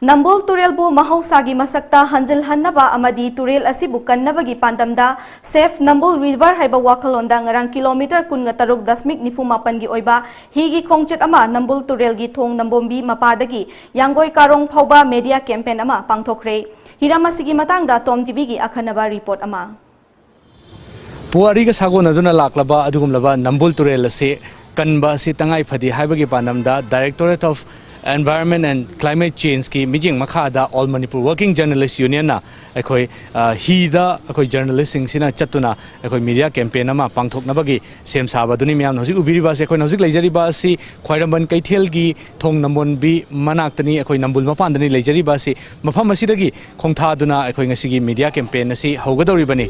Nambul TUREL bu MAHOUSAGI masakta HANJILHANABA AMADEE TUREL ASIBU KANNABA gi PANDAMda Safe Nambul River Haiba Wakhalon Da Ngarang KILOMETER 13.8 gi OIBA higi KHONGCHAT ama Nambul TUREL gi THONG NAMBONBI MAPADA gi YANGOI KARONG FAOBA media campaign ama Pangthokhre Hiramasigi matangda TOMTV gi KANNABA report ama Puari ga sago naduna laklaba adugumlaba Nambul TUREL ase kanba si tangai phadi haiba gi pandamda Directorate of Environment and Climate Change ki meeting makhada All Manipur Working Journalist Union na ekoi hida ekoi journalist sing sina chatuna ekoi media campaign ama pangthoknaba gi sem saba duni myam hojik ubiriba se ekoi hojik leijariba si khwairamban kaithel gi thong nambonbi manaktani ekoi nambul mapandani leijariba si mafam asidagi khongtha duna ekoi ngasigi media campaign asi hogadoribani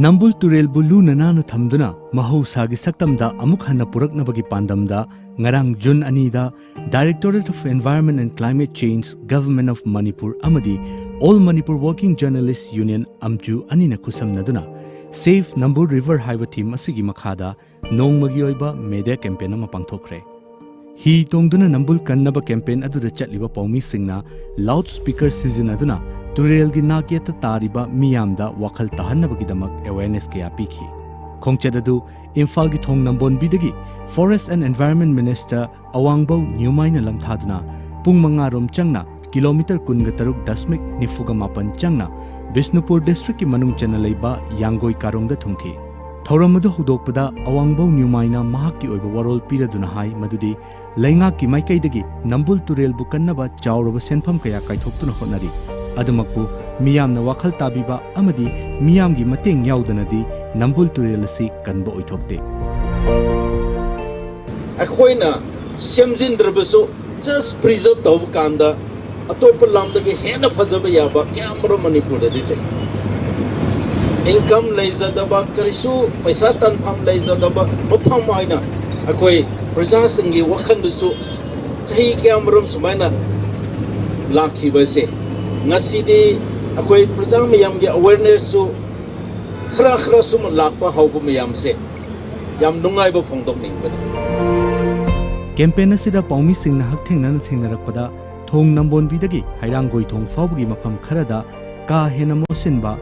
Nambul TUREL bulu nanana thamduna MAHOUSAGI saktamda amuk hanna puraknabagi pandamda ngarang June anida Directorate of Environment and Climate Change Government of Manipur amadi All Manipur Working Journalists Union amju anina kusamnaduna Safe Nambul River Haiba team asigi makhada nongmagi oiba media campaign ama pangthokhre hi tongduna Nambul KANNABA campaign aduda chatliba paumi singna loudspeaker sizinaduna TUREL gi nakyata tariba miyamda wakhal tahanabagi awareness kaya pikhi khongchat adu Imphal gi thong nambonbi dagi Forest and Environment Minister Awangbo Nyumaina lamthaduna pung manga rom changna kilometer 13.9 changna Bisnupur district ki manung chana leiba Yangoi Karong da thungki Thoramadu hudokpada Awangbo Nyumaina mahaki oiba warol piraduna hai madudi lainga ki maikai dagi Nambul TUREL bu KANNABA chawraba senpham kaya kaithoktuna honari Adumakpu miyamna wakhal tabiba amadi miyamgi mateng yaudanadi Nambul TUREL asi kanba oithokte Akhoina semjindrabasu just preserve tawb kanda atopa lamdagi hena phajaba yaba kyamro Manipur da dile income leizadaba karisu paisa tanpham leizadaba mapham aina akhoi praja singi wakhandusu chahi kyamrom sumaina lakhibase ngasidi akoi prajang miyam gi awareness su khra sum lakpa haubu miyam se yam nungai ba phongdok ning bani campaign asida paumi sing na hakthengna thengnarakpada thong nambonbi dagi hairangoi thong fawgi mafam kharada ka hena mosinba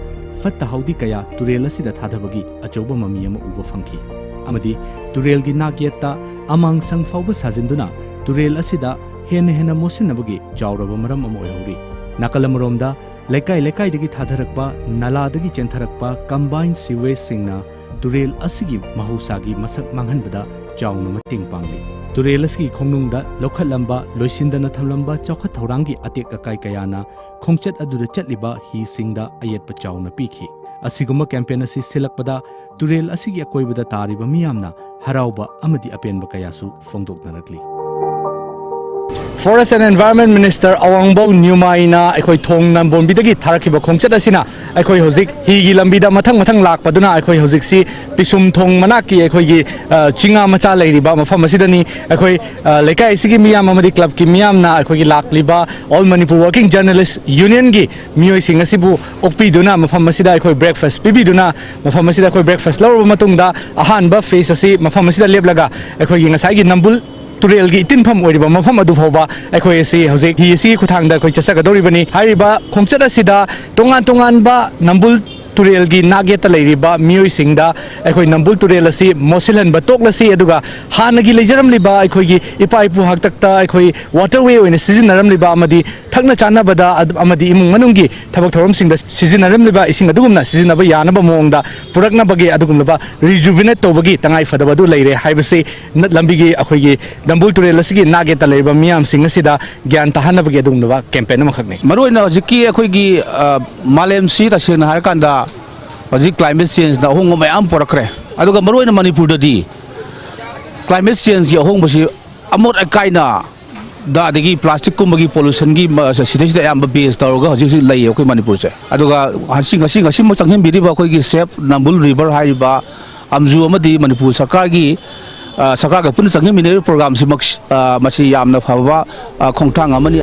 fatta haudi kaya TUREL asida thadhabagi achoba mami ama uba fangki amadi TUREL gi nakyata amang sang fawba sajinduna TUREL asida hena mosinabagi chawraba maram ama oihori Nakalamuromda lekai dagi thadharakpa nala dagi chentharakpa combined sewage singna TUREL asigi MAHOUSAGI masak manghanbada chawna mating pangli TUREL asigi khongnungda lokhatlamba loisindana thamlamba chawkhat thaurangi atek akai kayana khongchat aduda chatliba hi singda ayetpa chawna pikhi asiguma campaign asi silakpada TUREL asigi akoibada tariba miyamna harauba amadi apenba kayasu fongdoknarakli Forest and Environment Minister Awangbo Nyumaina ekoi thong nambonbi dagi tharakiba khongchat asina ekoi hojik higi lambida mathang lakpaduna ekoi hojik si pisum thong manaki ekoi gi chinga macha leiriba mafam asidani ekoi lekai sigi miyam amadi club ki miyamna ekoi gi lakliba All Manipur Working Journalist Union gi miyoi sing asibu okpiduna mafam asida ekoi breakfast pibiduna mafam asida ekoi breakfast lawba matungda ahanba face asi mafam asida leplaga ekoi gi ngasai gi Nambul TUREL gi itinpham oiriba mafam adu phawba ekoi asi hojik hi si khuthangda ekoi chasagadoribani hariba khongchat asida tongan ba Nambul TUREL gi nageta leiriba miyoi singda ekoi Nambul TUREL asi mosilhan ba toklasi aduga hanagi leijaram liba ekoi gi ipai pu haktakta ekoi waterway oina sizinaram liba amadi thakna chana bada amadi imung manungi thabak thorom singda sizinaram liba ising adugumna sizinaba yanaba mongda purakna bagi adugumba rejuvenate tobagi tangai fadaba du leire haibase lambigi ekoi gi Nambul TUREL asi gi nageta leiriba miyam sing asida gyan tahana bagi adugumba campaign ma khakne maroina jiki ekoi gi malem si ta sena har kanda Hojik climate change na ahong mayam porakre aduga maroina Manipur dadi climate change gi ahong basi amot akai na da dagi plastic kumbagi pollution gi sidai ayam base tawga hojik lai akoi Manipur se aduga hasing mo changhim bidi ba koi gi Safe Nambul River haiba amju amadi Manipur sarkar gi sarkar ga pun changhim mine program si masi yamna phaba khongthang amani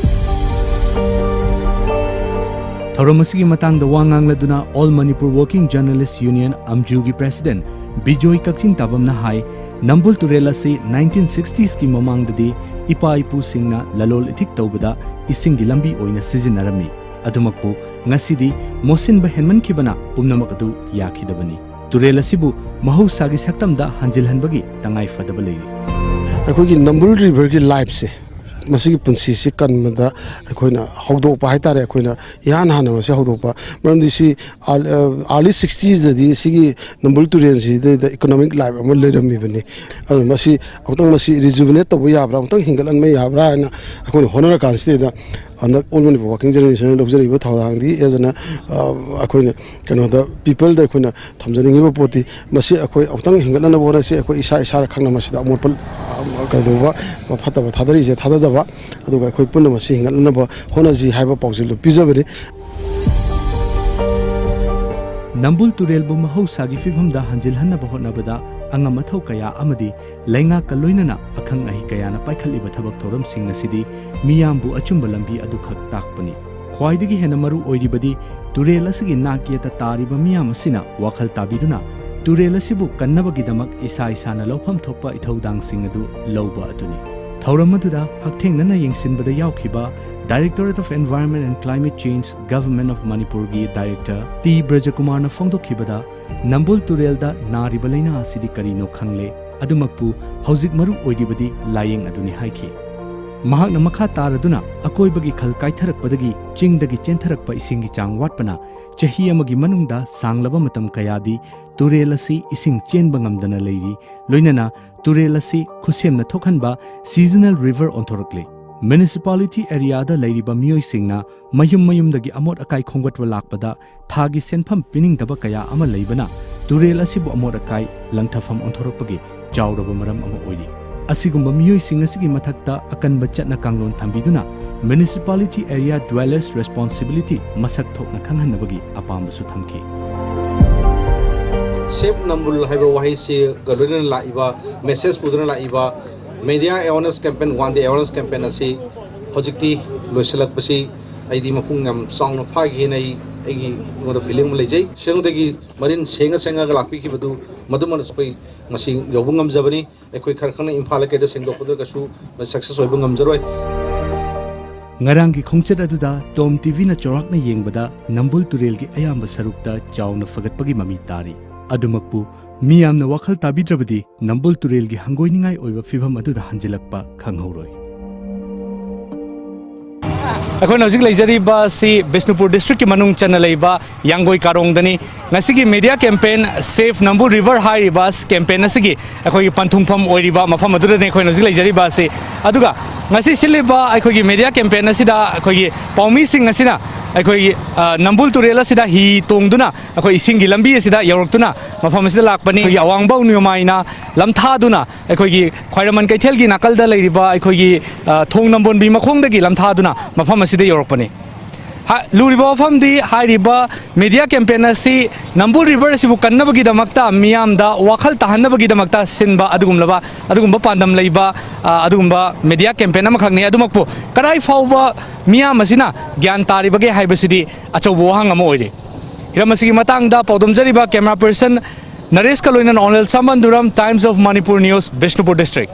Thoramasigi matangda wangangladuna All Manipur Working Journalists Union amjugi President Bijoy Kakching Tabamna hai Nambul turel asi 1960s ki mamangdadi ipa ipu singna lalol ithik tawbada isingi lambi oina sizinarami adumakpu ngasidi mosin ba henman kibana pumnamak adu yakhidabani turel asibu mahausagi saktamda hanjilhanbagi tangai fadaba leiri अखोगी Nambul river की life से मसीगी पुंसी से कन्मदा अखोइना हौदोपा हाइतारे अखोइना इहान हाना मसे हौदोपा मरमदि सी अर्ली 60s दि सिगी नंबुल टुरेन सी द इकोनॉमिक लाइफ अम लेरमी बने अदु मसी अतंग मसी रिजुविनेट तब याब्रा अतंग हिंगलन मे याब्रा ना अखोन होनर कांस्ते दा अंदर all money working generation luxury थांगदी एजना अखोइना कनोदा पीपल द अखोइना थमजनिंग पोती मसी अखोइ अतंग हिंगलन बोरा से अखोइ इसा इसा खंगना मसी दा मोपल कदोबा फतबा थादरी से थाददबा अदुगा अखोइ पुन्न मसी हिंगलन Honaji हाइबा पाउजिल पिजबरी Nambul turelbu mahausagi fifamda hanjilhanaba hotnabada angam mathau kaya amadi lainga kaloinana akhang ahi kayana paikhaliba thabak thoram singna sidi miyambu achumba lambi adu khak takpani khwaidagi hena maru oiribadi turel asigi nakiyata tariba miyam asina wakhal tabiduna turel asibu kannabagi damak isa isana lawpham thokpa ithaudang sing adu lawba aduni thoram aduda hakthengnana yengsinbada yaukhiba Directorate of Environment and Climate Change, Government of Manipur gi Director T. Brajakumar na phongdokhibada Nambul turelda nariba laina asidi karino khangle adumakpu haujik maru oidibadi layeng aduni haikhi mahakna makha taraduna akoibagi khal kaitharakpadagi chingdagi chentharakpa isingi chang watpana chahi amagi manungda sanglaba matam kayadi turel asi ising chenba ngamdana leiri loinana turel asi khusemna thokhanba seasonal river onthorakle Municipality area da lairiba miyoi singna mayum dagi amot akai khongwatwa lakpada thagi senpham pining daba kaya ama leibana turel asibu amot akai langthafam onthorokpagi chawraba maram ama oiri asigumba miyoi sing asigi mathakta akanba chatna kanglon thambiduna municipality area dwellers responsibility masak thokna khanghanabagi apambasu thamki Save Nambul Haiba Wahi se galuna laiba message puduna laiba media awareness campaign one day awareness campaign asi hojikti loisalak pasi aidi mapung ngam song no phagi nei agi ngora feeling ma lejai sengdagi marin senga galakpi ki badu maduman spoi masi yobungam jabani ekoi kharkhana imphal ke da sengdok podur kasu success oibungam jaroi ngarang ki khongchat aduda TOMTV na chorak na yengbada Nambul turel gi ayamba sarukta chawna fagatpagi mami tari adumakpu miyamna wakhal tabidrabadi Nambul turel gi hangoiningai oiba fibam aduda hanjilakpa khanghauroi अखोन हजिक लेजरीबा C Bishnupur district की मनुंग चना लेबा यांगोई कारोंग दनी ngasi media campaign save Nambul river high rivers campaign asigi अखोई पंथुंगफम ओइरिबा मफम अदुदा ने अखोन हजिक लेजरीबा से अदुगा ngasi सिलेबा अखोई media campaign असिदा अखोई पौमी सिंग असिना अखोई Nambul turel asida hi tongduna अखोई इसिंगी लंबी असिदा यौरक्तुना मफम असिदा लाकपनी अवांगबा उनुमाइना लमथादुना अखोई ख्वाइरमन कैथेल की नाकलदा लेरिबा अखोई थोंग नंबोनबी मखोंगदगी लमथादुना मफम असिदा यौरक्पनी लूरिबा मफमदी हाइरिबा media campaign asi Nambul river asibu kannabagi damakta miyamda wakhal tahanabagi damakta sinba adugumba pandam leiba adugumba media campaign amakhangni adumakpo karai FAOBA miyam asina gyan taribage haibasidi achobo hang ama oire hiramasigi matangda paudomjariba camera person Naresh Kaloinan Onel Sambanduram Times of Manipur News Bishnupur District